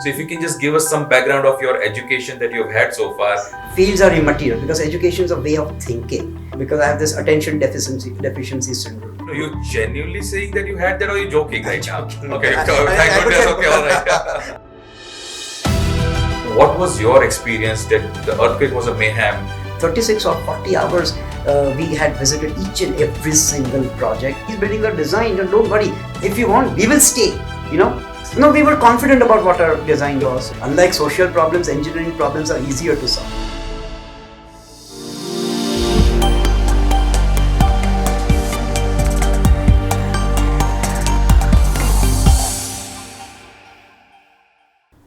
So if you can just give us some background of your education that you've had so far. Fields are immaterial because education is a way of thinking. Because I have this attention deficiency syndrome. No, you're genuinely saying that you had that, or you're joking right now? Joking. Okay, I thank goodness. Okay, all right. What was your experience that the earthquake was a mayhem? 36 or 40 hours, we had visited each and every single project. He's building a design, and don't worry, if you want, we will stay, No, we were confident about what our design was. Unlike social problems, engineering problems are easier to solve.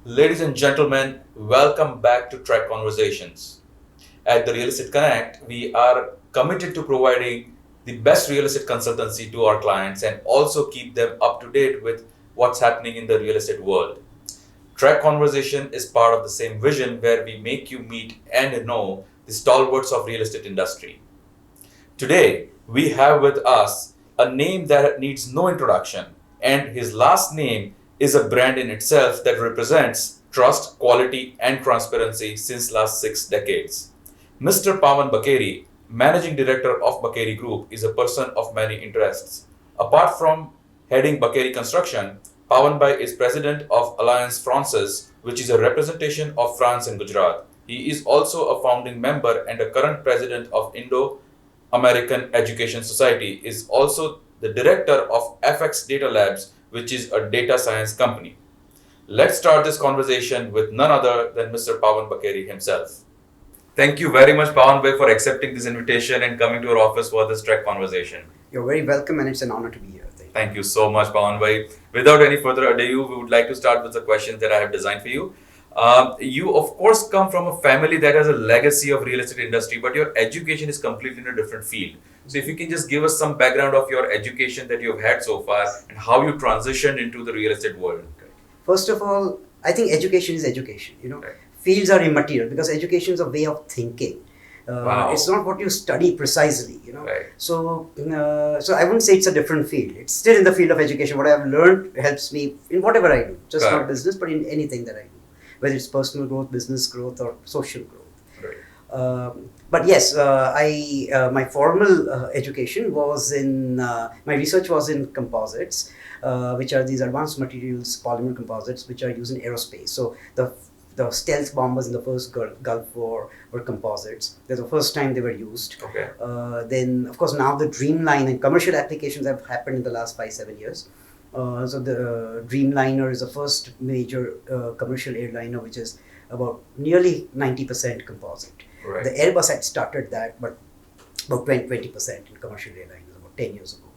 Ladies and gentlemen, welcome back to TREC Conversations. At the Real Estate Connect, we are committed to providing the best real estate consultancy to our clients and also keep them up to date with what's happening in the real estate world. TREC Conversation is part of the same vision where we make you meet and know the stalwarts of real estate industry. Today, we have with us a name that needs no introduction, and his last name is a brand in itself that represents trust, quality, and transparency since last 6 decades. Mr. Pavan Bakeri, Managing Director of Bakeri Group, is a person of many interests. Apart from heading Bakeri Construction, Pavan Bhai is President of Alliance Française, which is a representation of France in Gujarat. He is also a founding member and a current President of Indo-American Education Society, is also the Director of FX Data Labs, which is a data science company. Let's start this conversation with none other than Mr. Pavan Bakeri himself. Thank you very much, Pavan Bhai, for accepting this invitation and coming to our office for this TREC conversation. You're very welcome, and it's an honor to be here. Thank you so much, Pavan Bhai. Without any further ado, we would like to start with the questions that I have designed for you. You, of course, come from a family that has a legacy of real estate industry, but your education is completely in a different field. So if you can just give us some background of your education that you've had so far and how you transitioned into the real estate world. First of all, I think education is education. Right. Fields are immaterial because education is a way of thinking. Wow. It's not what you study precisely, Right. So I wouldn't say it's a different field. It's still in the field of education. What I've learned helps me in whatever I do, just Correct. not business, but in anything that I do, whether it's personal growth, business growth, or social growth. Right. But yes, my formal education was in, my research was in composites, which are these advanced materials, polymer composites, which are used in aerospace. So the stealth bombers in the first Gulf War were composites. That's the first time they were used. Okay. Then, of course, now the Dreamliner and commercial applications have happened in the last 5-7 years. So the Dreamliner is the first major commercial airliner, which is about nearly 90% composite. Right. The Airbus had started that, but about 20% in commercial airliners about 10 years ago.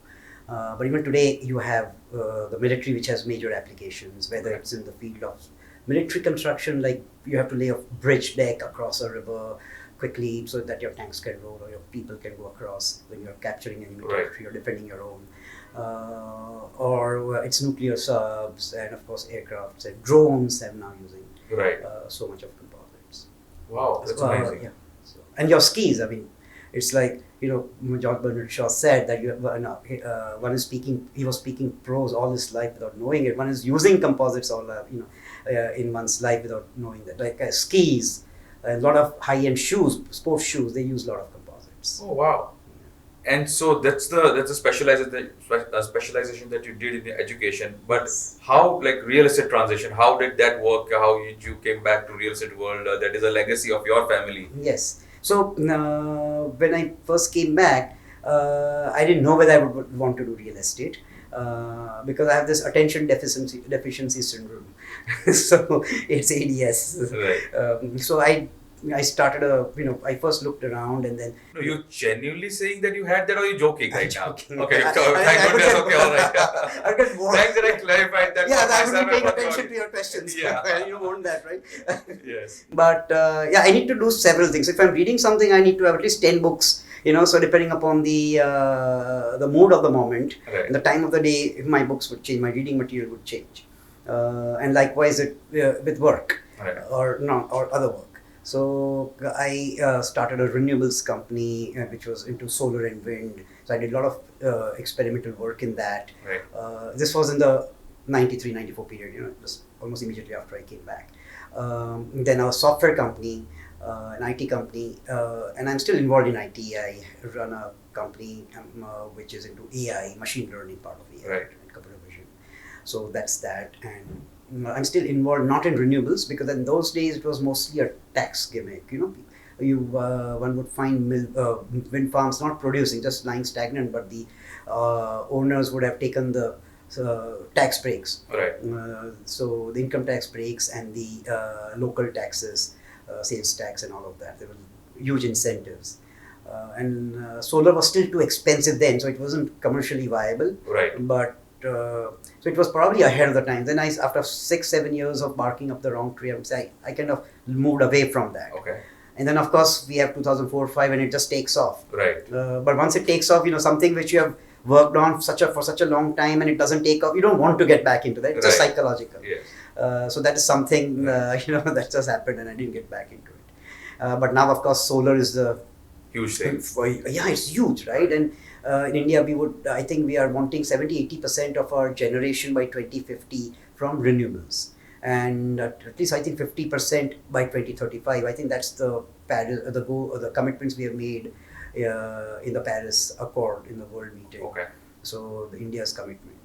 But even today, you have the military, which has major applications, whether it's in the field of military construction, like you have to lay a bridge deck across a river quickly so that your tanks can roll or your people can go across when you're capturing enemy territory or defending your own. Or it's nuclear subs, and of course aircrafts and drones have now using so much of composites. Wow, that's amazing. Yeah. So, and your skis, I mean, it's like, George Bernard Shaw said that one is speaking, he was speaking prose all his life without knowing it. One is using composites all, in one's life without knowing that. Like skis, a lot of high-end shoes, sports shoes, they use a lot of composites. Oh, wow. And so that's the specialization that you did in the education. But how, like real estate transition, how did that work? How you came back to real estate world? That is a legacy of your family. Yes. So when I first came back, I didn't know whether I would want to do real estate because I have this attention deficiency syndrome. So it's ADS. Right. So I started I first looked around and then. No, you're genuinely saying that you had that, or you're joking right now? Joking. Okay, thank goodness. Okay, all right. I get bored. Thanks that I clarified that. Yeah, I for would be paying myself. attention to your questions. Yeah. You want that, right? Yes. But I need to do several things. If I'm reading something, I need to have at least 10 books. So depending upon the mood of the moment, Right. and the time of the day, my books would change, my reading material would change, and likewise with work Right. or other work. So I started a renewables company which was into solar and wind. So I did a lot of experimental work in that. Right. This was in the 93, 94 period, just almost immediately after I came back. Then our software company, an IT company, and I'm still involved in IT. I run a company which is into AI, machine learning part of AI, Right. and computer vision. So that's that. And I'm still involved not in renewables, because in those days it was mostly a tax gimmick. One would find wind farms not producing, just lying stagnant, but the owners would have taken the tax breaks. Right. So the income tax breaks and the local taxes, sales tax and all of that. There were huge incentives. And solar was still too expensive then, so it wasn't commercially viable. Right. But so it was probably ahead of the time. Then after 6-7 years of barking up the wrong tree, I would say I kind of moved away from that. Okay. And then of course we have 2004-5 and it just takes off. Right. But once it takes off, something which you have worked on for such a long time and it doesn't take off, you don't want to get back into that. It's just Right. psychological. Yes. So that is something that just happened and I didn't get back into it. But now of course solar is the Huge thing. yeah, it's huge, right? And in India I think we are wanting 70-80% of our generation by 2050 from renewables, and at least I think 50% by 2035. I think that's the goal, or the commitments we have made in the Paris Accord in the World Meeting. Okay. So India's commitment,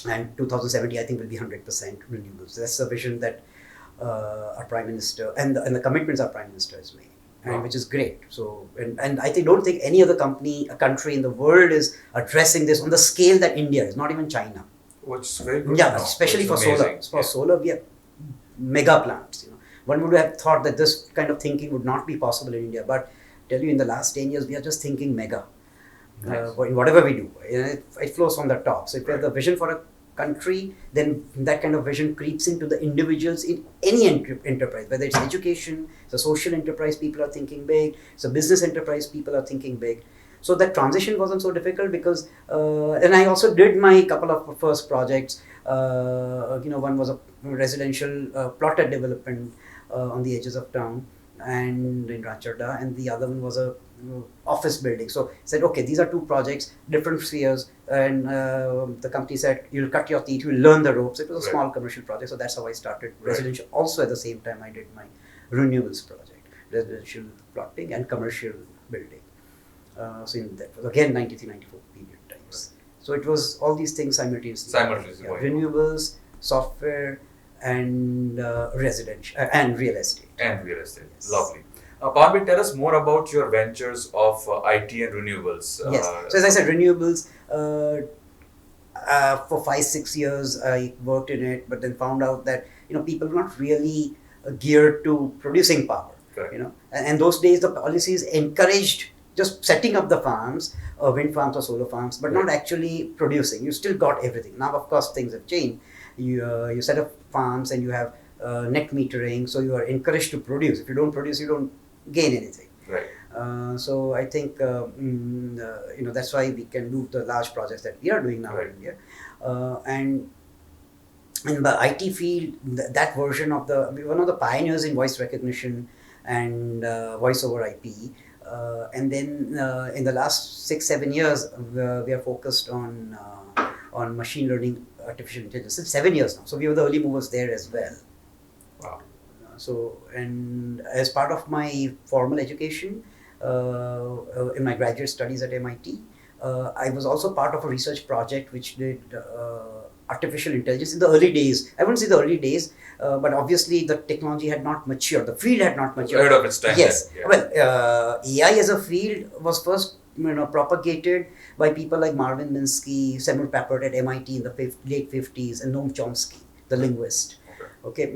and 2070 I think will be 100% renewables. So that's the vision that our Prime Minister and the commitments our Prime Minister has made, and Wow. which is great. So and I don't think any other country in the world is addressing this on the scale that India is. Not even China. Which is very good. Yeah, to know. especially Which for is solar. amazing. For solar, we have mega plants. One would have thought that this kind of thinking would not be possible in India, but I tell you, in the last 10 years, we are just thinking mega. Nice. In whatever we do, it flows from the top. So if we have the vision for a country, then that kind of vision creeps into the individuals in any enterprise, whether it's education, it's a social enterprise, people are thinking big, it's a business enterprise, people are thinking big. So that transition wasn't so difficult because, and I also did my couple of first projects. One was a residential plotted development on the edges of town and in Ranchada, and the other one was a office building. So I said, okay, these are two projects, different spheres, and the company said, you'll cut your teeth, you'll learn the ropes. It was a Right. small commercial project, so that's how I started Right. residential. Also at the same time, I did my renewables project, residential plotting and commercial building. So in that was again 93-94 period times. So it was all these things simultaneously. Simultaneously Yeah, going on. renewables, software, and residential and real estate. And real estate. Yes. Lovely. Pavan, tell us more about your ventures of IT and renewables. Yes. So as I said, renewables. For 5-6 years, I worked in it, but then found out that people were not really geared to producing power. Correct. And those days the policies encouraged just setting up the farms, wind farms or solar farms, but not Right. actually producing. You still got everything. Now, of course, things have changed. You set up farms and you have net metering, so you are encouraged to produce. If you don't produce, you don't gain anything. Right. So I think that's why we can do the large projects that we are doing now Right. in India, and in the IT field, that version of one of the pioneers in voice recognition and voice over IP. And then in the last 6-7 years, we are focused on machine learning, artificial intelligence. It's 7 years now, so we were the early movers there as well. Wow. So, and as part of my formal education, in my graduate studies at MIT, I was also part of a research project which did artificial intelligence in the early days. I wouldn't say the early days, but obviously the technology had not matured. The field had not matured. Ahead of its time. Yes. then, yeah. Well, AI as a field was first propagated by people like Marvin Minsky, Samuel Papert at MIT in the late 50s, and Noam Chomsky, the linguist. Okay,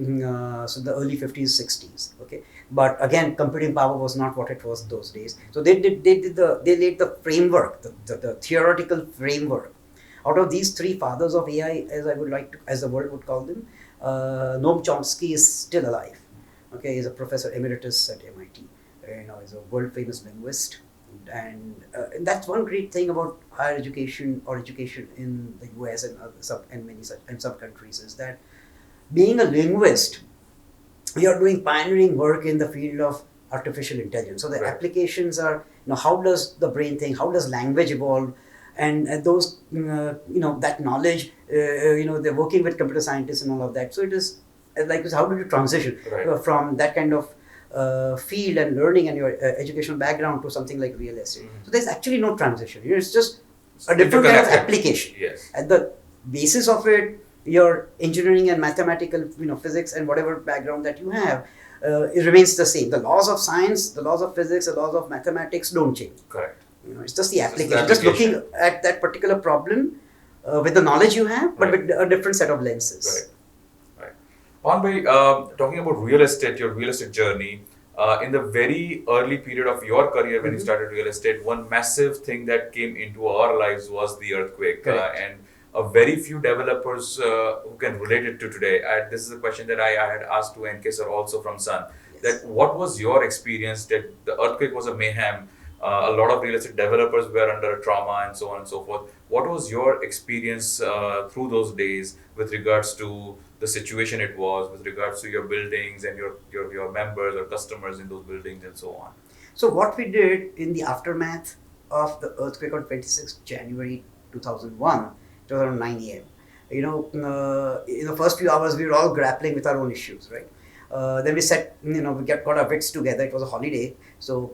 so the early 50s, 60s. Okay, but again, computing power was not what it was those days. So they laid the framework, the theoretical framework. Out of these three fathers of AI, as the world would call them, Noam Chomsky is still alive. Okay, he's a professor emeritus at MIT. He's a world famous linguist, and that's one great thing about higher education or education in the US and some countries is that being a linguist, you are doing pioneering work in the field of artificial intelligence. So the Right. applications are, how does the brain think? How does language evolve? and those that knowledge, they're working with computer scientists and all of that. So it is like, how do you transition Right. from that kind of field and learning and your educational background to something like real estate? Mhm. So there's actually no transition. It's just a different kind of Interconnected. application. Yes. At the basis of it, your engineering and mathematical, physics and whatever background that you have, it remains the same. The laws of science, the laws of physics, the laws of mathematics don't change. Correct. It's just the It's just the application. Just looking application. at that particular problem with the knowledge you have, but Right. with a different set of lenses. Right. Right. Pavan, talking about real estate, your real estate journey, in the very early period of your career when you started real estate, one massive thing that came into our lives was the earthquake. Correct. And very few developers who can relate it to today. This is a question that I had asked to NK sir also from Sun. Yes. That what was your experience? That the earthquake was a mayhem. A lot of real estate developers were under trauma and so on and so forth. What was your experience through those days with regards to the situation it was, with regards to your buildings and your members or customers in those buildings and so on? So what we did in the aftermath of the earthquake on 26th January 2001, it was around 9 a.m. In the first few hours, we were all grappling with our own issues, right? Then we said, we got our wits together. It was a holiday. So,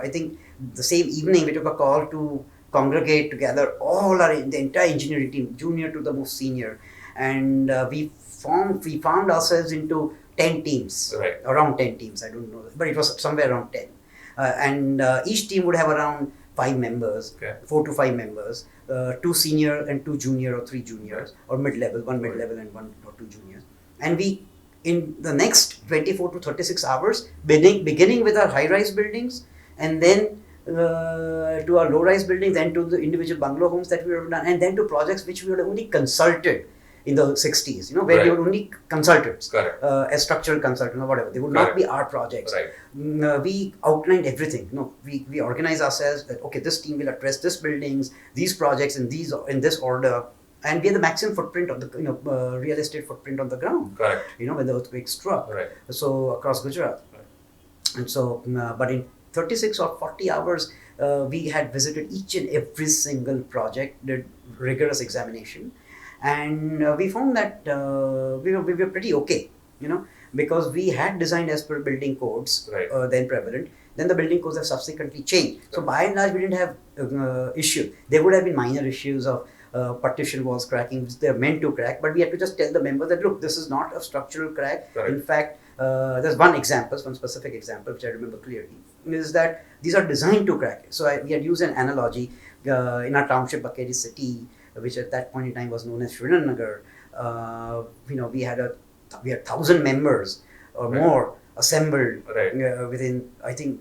I think the same evening we took a call to congregate together the entire engineering team, junior to the most senior, and we found ourselves into 10 teams, Right. around 10 teams. I don't know, but it was somewhere around 10, and each team would have around 5 members, Okay. 4 to 5 members, 2 senior and 2 junior or 3 juniors, or mid-level, one Right. mid-level and 1 or 2 juniors. And we, in the next 24 to 36 hours, beginning with our high-rise buildings, and then to our low-rise buildings, then to the individual bungalow homes that we have done, and then to projects which we had only consulted in the 60s, where we Right. were only consultants, Correct. as structural consultants or whatever. They would not Correct. be our projects. Right. We outlined everything. We organize ourselves that, okay, this team will address this buildings, these projects in this order, and we had the maximum footprint of the real estate footprint on the ground. Correct. When the earthquake struck, Right. so across Gujarat, and so but in 36 or 40 hours, we had visited each and every single project, did rigorous examination, and we found that we were pretty okay, because we had designed as per building codes, Right. then prevalent. Then the building codes have subsequently changed. So by and large, we didn't have issue. There would have been minor issues of partition walls cracking, which they're meant to crack, but we had to just tell the members that, look, this is not a structural crack. Correct. In fact, there's one specific example, which I remember clearly, is that these are designed to crack. So we had used an analogy in our township, Bakeri city, which at that point in time was known as Srinagar. We had 1,000 members or Right. more assembled Right. within, I think,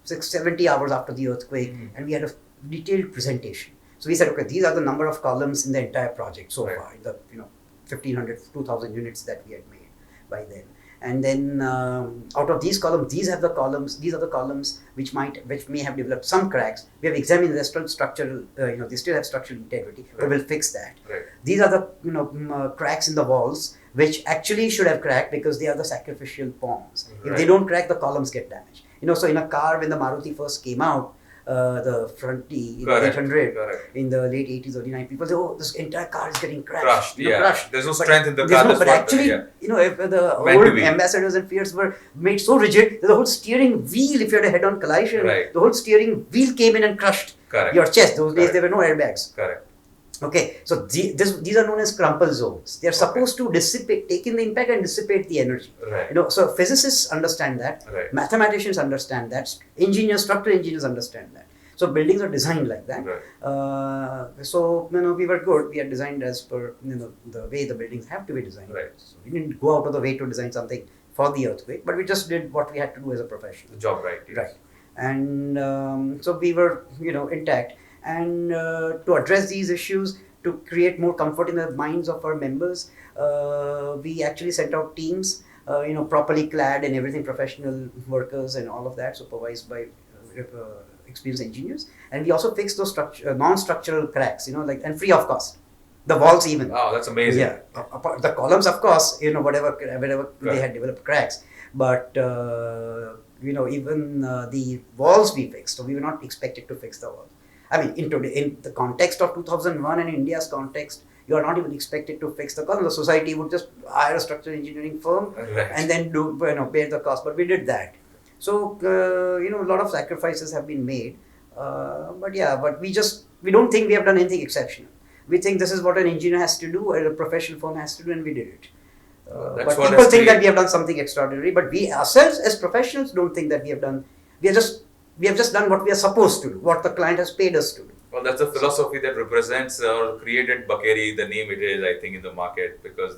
70 hours after the earthquake, Mhm. and we had a detailed presentation. So we said, okay, these are the number of columns in the entire project so Right. far, the 1,500, 2,000 units that we had made by then. And then out of these columns, these are the columns which may have developed some cracks. We have examined the structural, they still have structural integrity, but Right. we'll fix that. Right. These are the cracks in the walls, which actually should have cracked because they are the sacrificial forms. If they Right. don't crack, the columns get damaged. So in a car, when the Maruti first came out, the front T, Correct. 800, Correct. in the late 80s, early 90s, people say, oh, this entire car is getting crashed. Crushed. Yeah. Crushed. There's no But strength in the there's car. no- that's but what actually, yeah. if the Meant to old be. ambassadors and Fiats were made so rigid that the whole steering wheel, if you had a head-on collision, Right. the whole steering wheel came in and crushed Correct. your chest. Those days, Correct. there were no airbags. Correct. Okay, so these are known as crumple zones. They are supposed to take in the impact and dissipate the energy. Right. So physicists understand that, Right. mathematicians understand that, structural engineers understand that. So buildings are designed like that. Right. So we were good. We are designed as per the way the buildings have to be designed. Right. So we didn't go out of the way to design something for the earthquake, but we just did what we had to do as a professional. The job right. Yes. Right. And so we were intact. And to address these issues, to create more comfort in the minds of our members, we actually sent out teams, properly clad and everything, professional workers and all of that, supervised by experienced engineers. And we also fixed those non-structural cracks, and free of cost. The walls even. Wow, that's amazing. Yeah. The columns, of course, wherever they had developed cracks. But, even the walls we fixed. So we were not expected to fix the walls. I mean, in the context of 2001 and India's context, you are not even expected to fix the cost. The society would just hire a structural engineering firm Right. and then bear the cost. But we did that. So a lot of sacrifices have been made. But we don't think we have done anything exceptional. We think this is what an engineer has to do, or a professional firm has to do, and we did it. That's But what people has think that created- we have done something extraordinary. But we ourselves, as professionals, don't think that we have done. We have just done what we are supposed to do, what the client has paid us to do. Well, that's a philosophy that represents or created Bakeri, the name it is, I think, in the market, because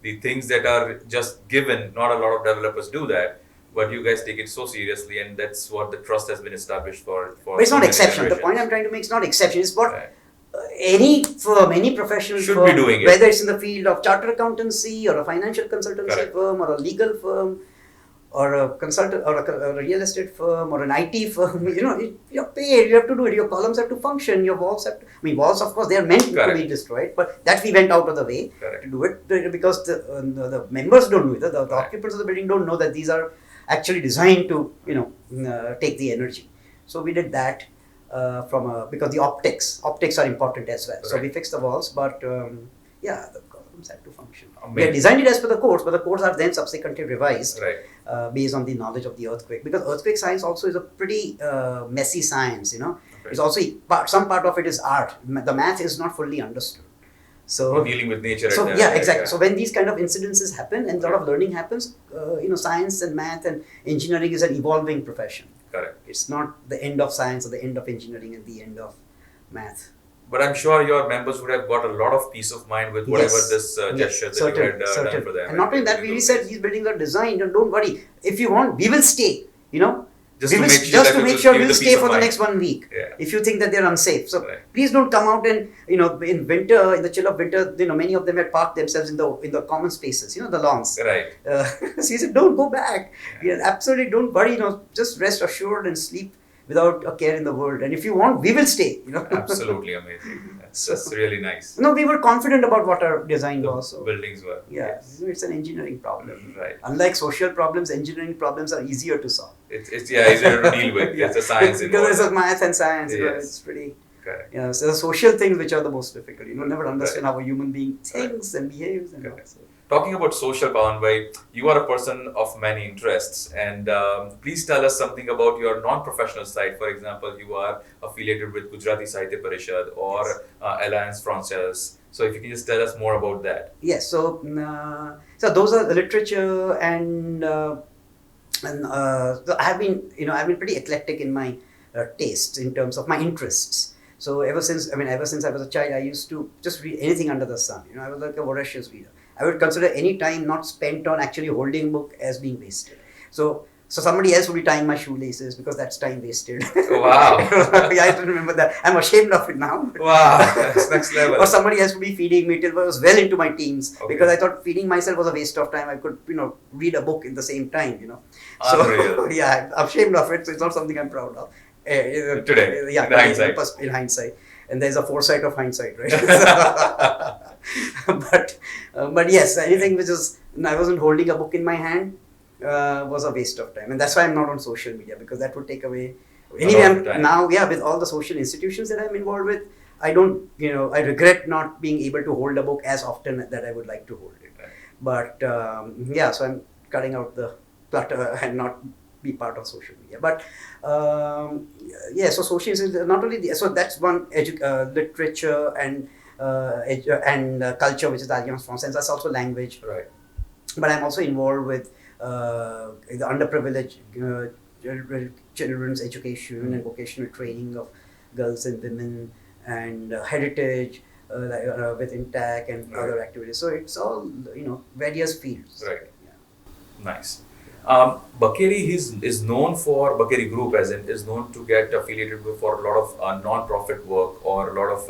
the things that are just given, not a lot of developers do that, but you guys take it so seriously, and that's what the trust has been established for. But it's so not many exception. The generations. point I'm trying to make is not exception. It's what Right. any firm, any professional Should firm, be doing it. whether it's in the field of chartered accountancy or a financial consultancy Correct. firm or a legal firm or a consultant or a real estate firm or an IT firm, you're paid, you have to do it. Your columns have to function, your walls have to, walls, of course, they are meant to Correct. be destroyed, but that we went out of the way Correct. to do it because the members don't know it, the Right. occupants of the building don't know that these are actually designed to, take the energy. So we did that because the optics are important as well. So Right. we fixed the walls, but the columns had to function. We Amazing. had designed it as per the codes, but the codes are then subsequently revised Right. based on the knowledge of the earthquake. Because earthquake science also is a pretty messy science, Okay. It's also some part of it is art. The math is not fully understood. So You're dealing with nature. so at yeah, that, exactly. yeah. So when these kind of incidences happen and a lot of learning happens, science and math and engineering is an evolving profession. Correct. It's not the end of science or the end of engineering and the end of math. But I'm sure your members would have got a lot of peace of mind with whatever Yes. this gesture that you had done for them. And not only that, we said these buildings are designed, and don't worry. If you want, we will stay. Just to make sure that make you sure give we'll the stay peace of for the mind. next 1 week. Yeah. If you think that they're unsafe, so Right. please don't come out and in winter, in the chill of winter, many of them had parked themselves in the common spaces, the lawns. Right. So he said, don't go back. Absolutely, don't worry. Just rest assured and sleep without a care in the world. And if you want, we will stay. Absolutely amazing. That's really nice. No, we were confident about what our design The was. So. buildings were. Yeah, Yes. it's an engineering problem. Right. Unlike social problems, engineering problems are easier to solve. It's easier to deal with. Yeah. It's a science Because involved. there's a math and science. Yes. It's pretty. Correct. So the social things which are the most difficult. Never understand how a human being thinks and behaves. And all. Correct. Talking about social, Pavan bhai, you are a person of many interests, and please tell us something about your non-professional side. For example, you are affiliated with Gujarati Sahitya Parishad or Alliance Française. So if you can just tell us more about that. Yes. So those are the literature and so I've been pretty eclectic in my tastes in terms of my interests. So ever since I was a child, I used to just read anything under the sun. I was like a voracious reader. I would consider any time not spent on actually holding a book as being wasted. So somebody else would be tying my shoelaces because that's time wasted. Wow. Yeah, I don't remember that. I'm ashamed of it now. Wow, that's next level. Or somebody else would be feeding me till I was well into my teens Okay. because I thought feeding myself was a waste of time. I could, read a book in the same time, Unreal. So, yeah, I'm ashamed of it. So it's not something I'm proud of. Today, yeah, in hindsight. in hindsight. And there's a foresight of hindsight, right? But yes, anything which is, I wasn't holding a book in my hand was a waste of time. And that's why I'm not on social media because that would take away. Anyway, lot of time. now, with all the social institutions that I'm involved with, I don't, I regret not being able to hold a book as often that I would like to hold it. Right. But so I'm cutting out the clutter and not be part of social media. But so social is not only so that's one literature and culture, which is the Alliance Française. That's also language. Right. But I'm also involved with the underprivileged children's education and vocational training of girls and women and heritage with INTAC and Right. other activities. So it's all various fields. Right. Nice. Bakeri is known for Bakeri Group, is known to get affiliated with for a lot of non-profit work or a lot of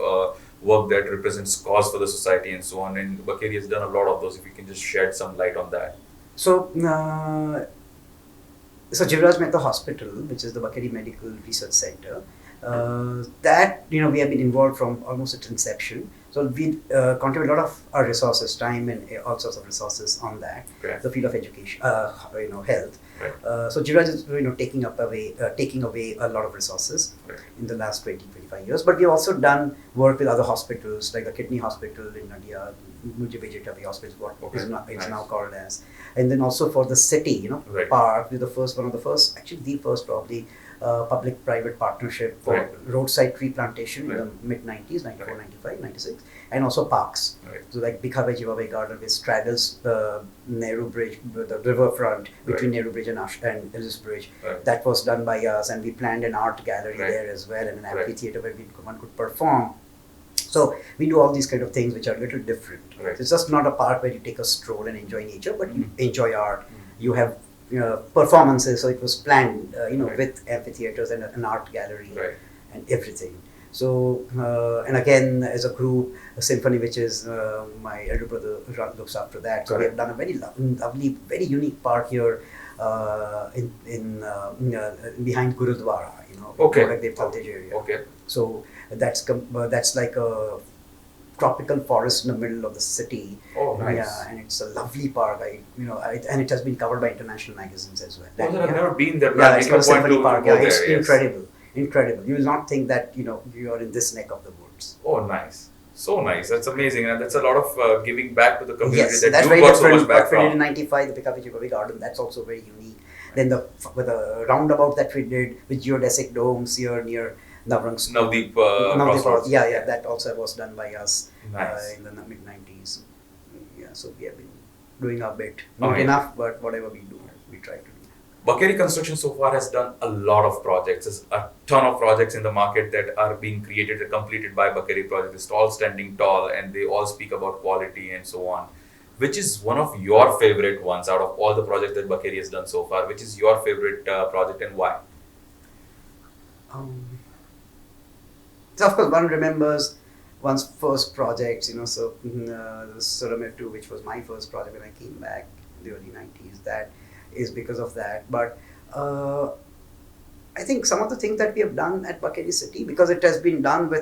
work that represents cause for the society and so on. And Bakeri has done a lot of those. If you can just shed some light on that. So Jivraj Mehta Hospital, which is the Bakeri Medical Research Center, that we have been involved from almost its inception. So we contribute a lot of our resources, time and all sorts of resources on that. Okay. The field of education, health. Right. So Jiraj is taking away a lot of resources Right. in the last 20-25 years. But we've also done work with other hospitals like the kidney hospital in Nadia, Mujibejitavi Hospital, what Okay. it's Nice. now called as, and then also for the city, Right. park, with the first actually the first probably public-private partnership for Right. roadside tree plantation in Right. the mid-90s, 94, Right. 95, 96, and also parks. Right. So like Bikhawe Jivawe Garden, which straddles the Nehru Bridge, the riverfront between Nehru Bridge and Ellis Bridge. Right. That was done by us, and we planned an art gallery Right. there as well, and an Right. amphitheater where one could perform. So we do all these kind of things which are a little different. Right. It's just not a park where you take a stroll and enjoy nature, but you enjoy art. Mm. You have performances, so it was planned, Right. with amphitheaters and an art gallery Right. and everything. So, and again, as a group, a symphony, which is my elder brother looks after that. So we have done a very lovely, very unique park here behind Gurudwara, Okay. Gorak Dev Cottage area. Okay. So that's like a tropical forest in the middle of the city. Oh, nice. Yeah, and it's a lovely park. And it has been covered by international magazines as well. Oh, I've never been there. But Yeah, I it's make a called point Symphony to Park. go Yeah, there. it's Yes. incredible. Incredible. You will not think that you are in this neck of the woods. Oh, nice. So nice. That's amazing. And that's a lot of giving back to the community Yes, that that's you very got so different. much back What we did in from. '95, the Bikhawe Garden, that's also very unique. Then with the roundabout that we did with geodesic domes here near Navrang School. Navdeep Navdeep, Crossroads. yeah, that also was done by us Nice. in the mid-90s. Yeah, so we have been doing our bit. Not Amazing. enough, but whatever we do, we try to do. Bakeri Construction so far has done a lot of projects. There's a ton of projects in the market that are being created and completed by Bakeri projects. It's all standing tall and they all speak about quality and so on. Which is one of your favorite ones out of all the projects that Bakeri has done so far? Which is your favorite project and why? So of course one remembers one's first projects, so the Suramet 2, which was my first project when I came back in the early 90s, that is because of that. But I think some of the things that we have done at Bakeri City, because it has been done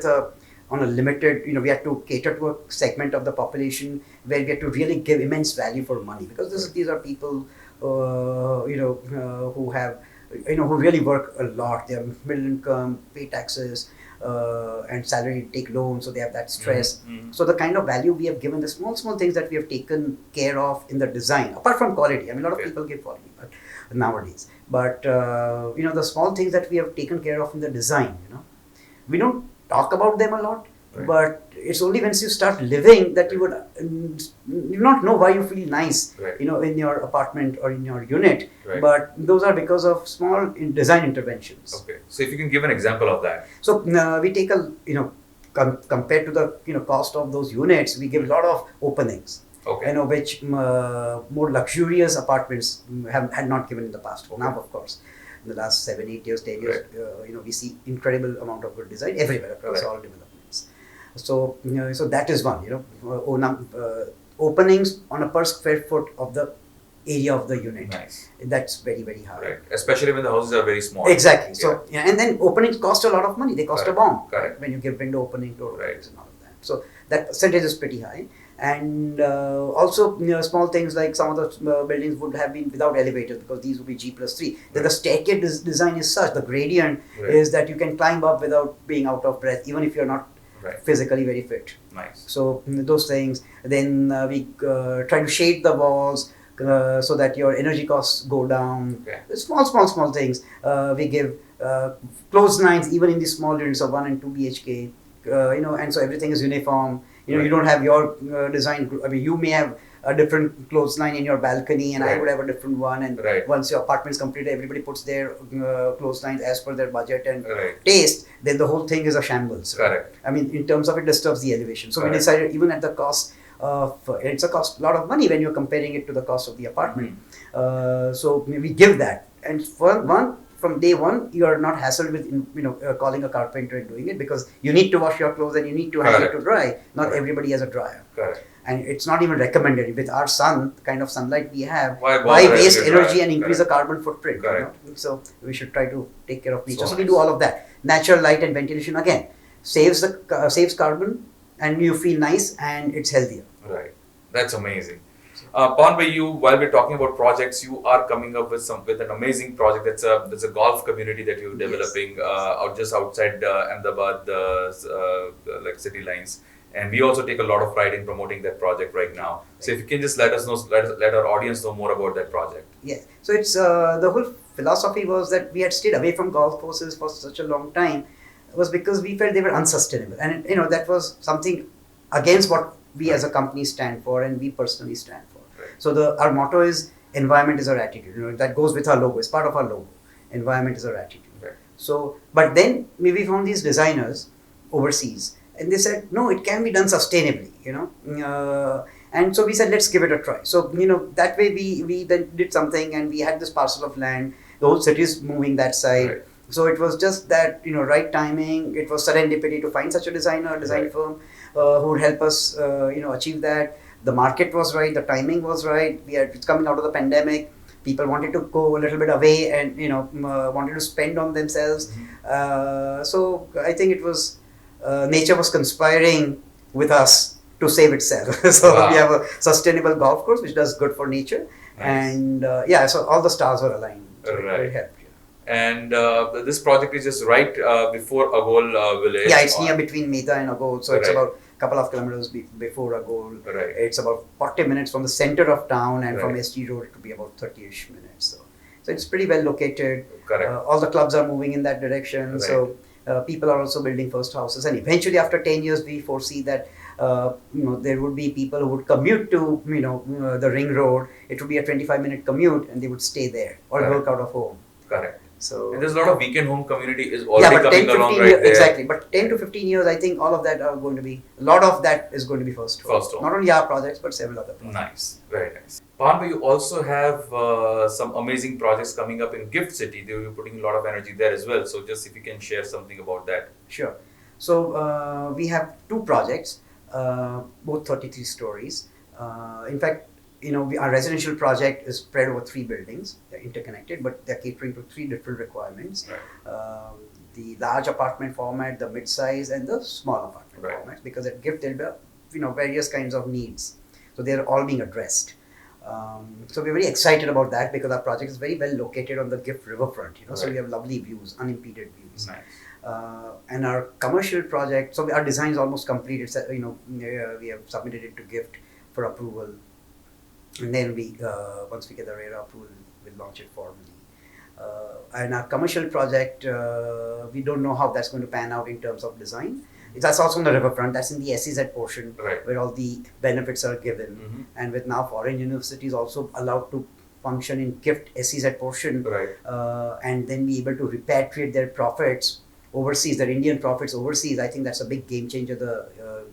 on a limited, we had to cater to a segment of the population where we had to really give immense value for money, because these are people, who have, who really work a lot. They have middle income, pay taxes, and salary, take loans, so they have that stress. Mm-hmm. So the kind of value we have given, the small things that we have taken care of in the design, apart from quality. I mean, a lot of people give quality nowadays, but the small things that we have taken care of in the design, we don't talk about them a lot. Right. But it's only once you start living that you would not know why you feel nice, Right. in your apartment or in your unit. Right. But those are because of small design interventions. Okay. So if you can give an example of that. So we take compared to the cost of those units, we give a lot of openings. Okay. Which more luxurious apartments had not given in the past. Okay. Now, of course, in the last 7, 8 years, 10 years, we see incredible amount of good design everywhere across Right. all developments. So, so that is one. Openings on a per square foot of the area of the unit. Nice. That's very, very high. Right. Especially when the houses are very small. Exactly. So, and then openings cost a lot of money. They cost a bomb. Correct. When you give window opening, door Right. openings and all of that. So that percentage is pretty high. And also, small things like some of the buildings would have been without elevators, because these would be G+3. Then the staircase design is such, the gradient Right. is that you can climb up without being out of breath, even if you're not Right. physically very fit. Nice. So those things. Then we try to shade the walls so that your energy costs go down. Okay. Small things. We give clotheslines even in the small units of 1 and 2 BHK. And so everything is uniform. You Right. don't have your design. I mean, you may have a different clothesline in your balcony, and I Right. would have a different one. And Right. once your apartment's completed, everybody puts their clotheslines as per their budget and Right. taste. Then the whole thing is a shambles. Right? Correct. I mean, in terms of it disturbs the elevation. So we Correct. decided even at the cost of it's a lot of money when you're comparing it to the cost of the apartment. So we give that, and from day one, you are not hassled with calling a carpenter and doing it, because you need to wash your clothes and you need to hang it Correct. to dry. Not Correct. everybody has a dryer, Correct. and it's not even recommended with our sun, the kind of sunlight we have. Why bother Why waste having a energy dryer? and increase Correct. the carbon footprint? Correct. So we should try to take care of nature. So So we nice. do all of that. Natural light and ventilation again saves carbon and you feel nice and it's healthier. Right. That's amazing. Pawan bhai, while we're talking about projects, you are coming up with an amazing project. That's a golf community that you're developing out just outside Ahmedabad, like city lines. And we also take a lot of pride in promoting that project right now. So if you can just let us know, let our audience know more about that project. Yes. So it's the whole philosophy was that we had stayed away from golf courses for such a long time was because we felt they were unsustainable, and that was something against what we as a company stand for and we personally stand for. Right. So our motto is environment is our attitude. That goes with our logo. It's part of our logo. Environment is our attitude. Right. So, but then we found these designers overseas, and they said no, it can be done sustainably. And so we said let's give it a try. So that way we then did something, and we had this parcel of land. The whole city is moving that side. Right. So it was just that right timing. It was serendipity to find such a design Right. firm who would help us achieve that. The market was right, the timing was right. It's coming out of the pandemic. People wanted to go a little bit away and wanted to spend on themselves. So I think it was nature was conspiring with us to save itself. So Wow. we have a sustainable golf course which does good for nature, Nice. and so all the stars were aligned. So Right. it helped. And this project is just right before Agol village. Yeah, it's near between Meta and Agol, so it's Right. about a couple of kilometers before Agol. Right. It's about 40 minutes from the center of town, and from Right. SG Road it would be about 30-ish minutes. So it's pretty well located. Correct. All the clubs are moving in that direction. Right. So people are also building first houses, and eventually after 10 years we foresee that there would be people who would commute to the ring road. It would be a 25-minute commute, and they would stay there or Correct. work out of home. Correct. So And there's a lot of weekend home community is already but coming 10, along 15 right years, there. exactly. But 10 to 15 years, I think all of that are going to be, a lot of that is going to be first home. First home. Not only our projects, but several other projects. Nice, very nice. Pawan, you also have some amazing projects coming up in Gift City. You're putting a lot of energy there as well. So just if you can share something about that. Sure. So we have two projects, both 33 stories. In fact, our residential project is spread over 3 buildings. They're interconnected, but they're catering to 3 different requirements. Right. The large apartment format, the mid-size, and the small apartment Right. format. Because at GIFT there'll be various kinds of needs. So they're all being addressed. So we're very excited about that because our project is very well located on the GIFT riverfront. So Right. we have lovely views, unimpeded views. Nice. And our commercial project, so our design is almost complete. It's we have submitted it to GIFT for approval, and then once we get the RERA approval, we'll launch it formally. And our commercial project, we don't know how that's going to pan out in terms of design. That's also on the riverfront. That's in the SEZ portion, Right. where all the benefits are given. Mhm. And with now foreign universities also allowed to function in GIFT SEZ portion, Right. and then be able to repatriate their profits overseas, their Indian profits overseas. I think that's a big game changer. The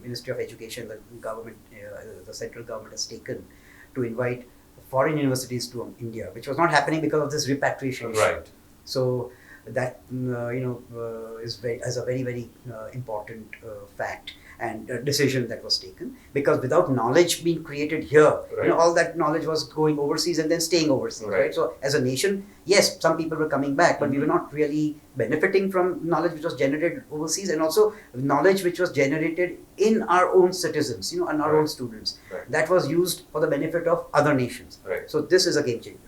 Ministry of Education, the government, the central government has taken to invite foreign universities to India, which was not happening because of this repatriation issue. Right. So that is a very very important fact and decision that was taken, because without knowledge being created here, Right. all that knowledge was going overseas and then staying overseas, Right. right? So as a nation, yes, some people were coming back, but we were not really benefiting from knowledge which was generated overseas, and also knowledge which was generated in our own citizens, and our Right. own students. Right. That was used for the benefit of other nations. Right. So this is a game changer.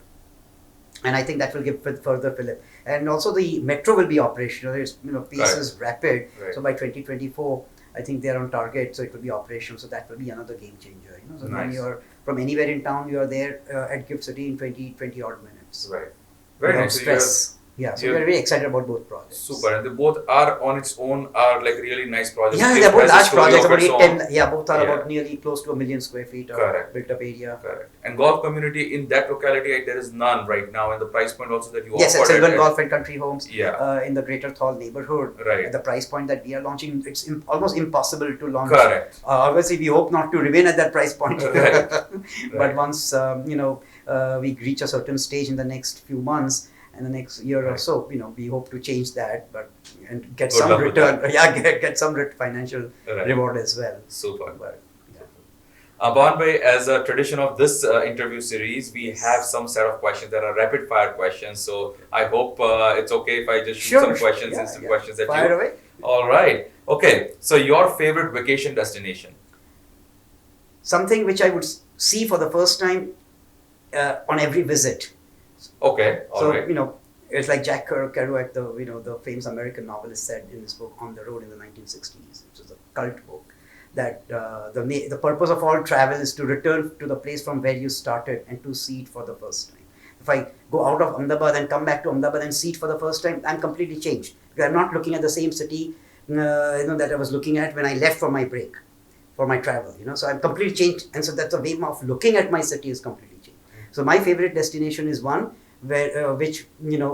And I think that will give further fillip. And also the metro will be operational. It's, pace Right. is rapid. Right. So by 2024, I think they're on target. So it will be operational. So that will be another game changer. So now Nice. you're from anywhere in town, you are there at Gift City in 20 odd minutes. Right. Very Without nice. So you have- stress. Yeah, so you we're have- very excited about both projects. Super, and they both are on its own are like really nice projects. Yeah, Gift they're both has a large story projects, of about its 8, own. 10, yeah, both are Yeah. about nearly close to 1 million square feet of Correct. built up area. Correct. And golf community in that locality, there is none right now, and the price point also that you Yes, offer. at Sylvan Golf and Country Homes Yeah. in the Greater Thal neighborhood. Right. At the price point that we are launching, it's almost impossible to launch. Correct. Obviously, we hope not to remain at that price point. Right. But Right. once we reach a certain stage in the next few months and the next year or Right. so, we hope to change that, and get Good some luck with return. Yeah, get some financial Right. reward as well. Super. But, yeah. Pawan bhai, as a tradition of this interview series, we have some set of questions that are rapid fire questions. So I hope it's okay if I just shoot some questions, instant questions at Fire you. away. All right. Okay, so your favorite vacation destination? Something which I would see for the first time on every visit. Okay, all So, right. it's like Jack Kerouac, the famous American novelist, said in his book On the Road in the 1960s, which is a cult book, that the purpose of all travel is to return to the place from where you started and to see it for the first time. If I go out of Ahmedabad and come back to Ahmedabad and see it for the first time, I'm completely changed. Because I'm not looking at the same city that I was looking at when I left for my break, for my travel. So I'm completely changed, and so that's the way of looking at my city is completely changed. So my favorite destination is one which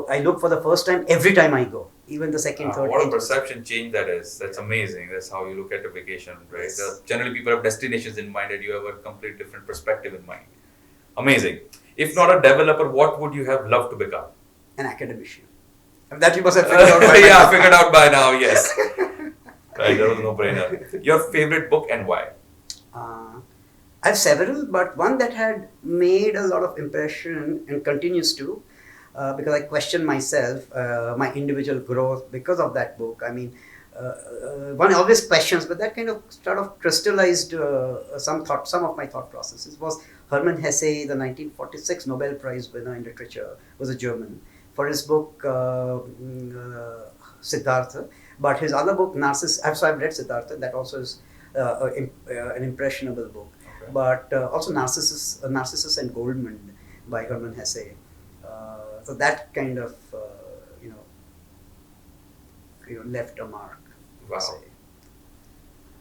I look for the first time every time I go, even the second, third. What a perception change that is. That's amazing. That's how you look at a vacation, right? Yes. Generally, people have destinations in mind, and you have a complete different perspective in mind. Amazing. If not a developer, what would you have loved to become? An academician. That you must have figured out by now. Yeah, figured out by now. Yes. Right, that was no brainer. Your favorite book and why? I have several, but one that had made a lot of impression and continues to, because I question myself, my individual growth because of that book. I mean, one always questions, but that kind of sort of crystallized some of my thought processes. Was Hermann Hesse, the 1946 Nobel Prize winner in literature, was a German, for his book Siddhartha. But his other book, Narcissus, so I've read Siddhartha, that also is an impressionable book. Okay. But also Narcissus and Goldmund by Hermann Hesse. So that kind of left a mark. Wow. Say.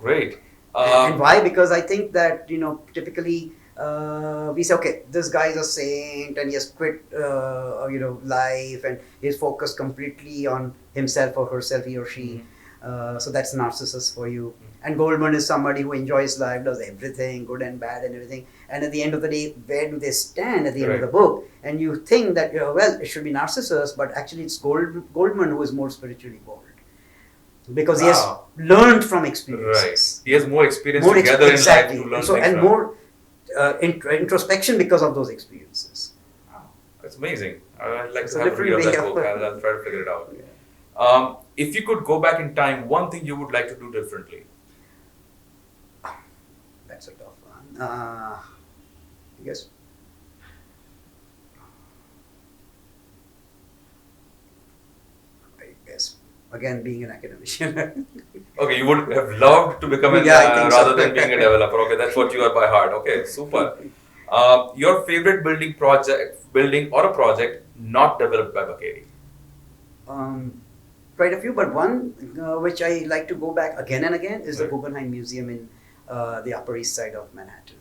Great. And why? Because I think that typically we say, okay, this guy is a saint and he has quit life and he's focused completely on himself or herself, he or she. So that's Narcissus for you. And Goldman is somebody who enjoys life, does everything, good and bad and everything. And at the end of the day, where do they stand at the end of the book? And you think that, well, it should be Narcissus, but actually it's Goldman who is more spiritually bold. Because he has learned from experiences. Right. He has more experience together in life to learn things and more introspection because of those experiences. Wow. That's amazing. I'd like It's to a have a read of different that way book. of- I'll try to figure it out. Yeah. If you could go back in time, one thing you would like to do differently? That's a tough one. I guess. Again, being an academician. Okay, you would have loved to become an Yeah, I think so. rather than being a developer. Okay, that's what you are by heart. Okay, super. Your favorite building or a project not developed by Bakeri? Quite a few, but one which I like to go back again and again is the Right. Guggenheim Museum in the Upper East Side of Manhattan.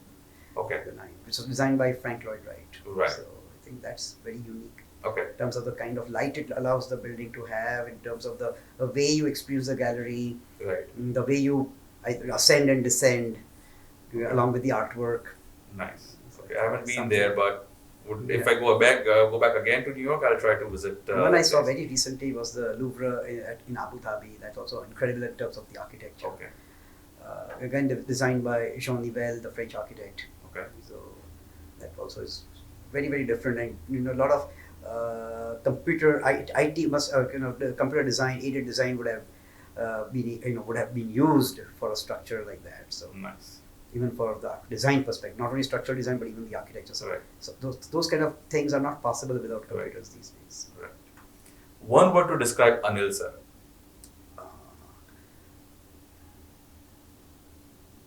Okay. Which was designed by Frank Lloyd Wright. Right. So I think that's very unique Okay. in terms of the kind of light it allows the building to have, in terms of the way you experience the gallery, Right. the way you ascend and descend along with the artwork. Nice. Okay, I haven't been Something. there, but if I go back again to New York, I'll try to visit. One I that saw place. very recently was the Louvre in Abu Dhabi. That's also incredible in terms of the architecture. Okay. Again, designed by Jean Nouvel, the French architect. Okay. So that also is very, very different, and a lot of computer IT the computer design, aided design would have been used for a structure like that. So Nice. even for the design perspective, not only structural design but even the architecture. So, Right. so those kind of things are not possible without computers these days. Right. One word to describe Anil sir.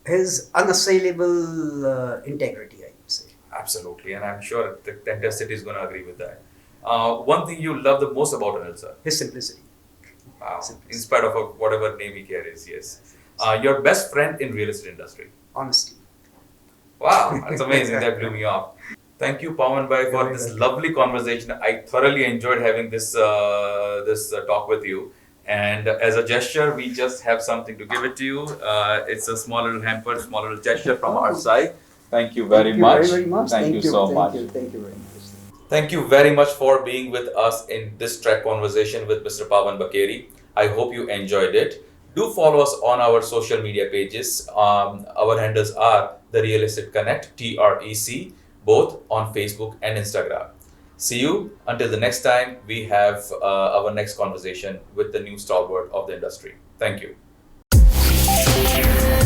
His unassailable integrity, I would say. Absolutely, and I'm sure the entire city is going to agree with that. One thing you love the most about Anil sir. His simplicity. Wow. Simplicity. In spite of whatever name he carries, yes. Your best friend in real estate industry. Honesty. Wow, that's amazing. That blew me off. Thank you, Pavan Bhai, for this lovely conversation. I thoroughly enjoyed having this talk with you. And as a gesture, we just have something to give it to you. It's a small little hamper, small little gesture from our side. Thank you very much. Very much. Thank you so much. Thank you very much. Thank you very much for being with us in this TREC conversation with Mr. Pavan Bakeri. I hope you enjoyed it. Do follow us on our social media pages. Our handles are The Real Estate Connect, TREC, both on Facebook and Instagram. See you until the next time we have our next conversation with the new stalwart of the industry. Thank you. Thank you.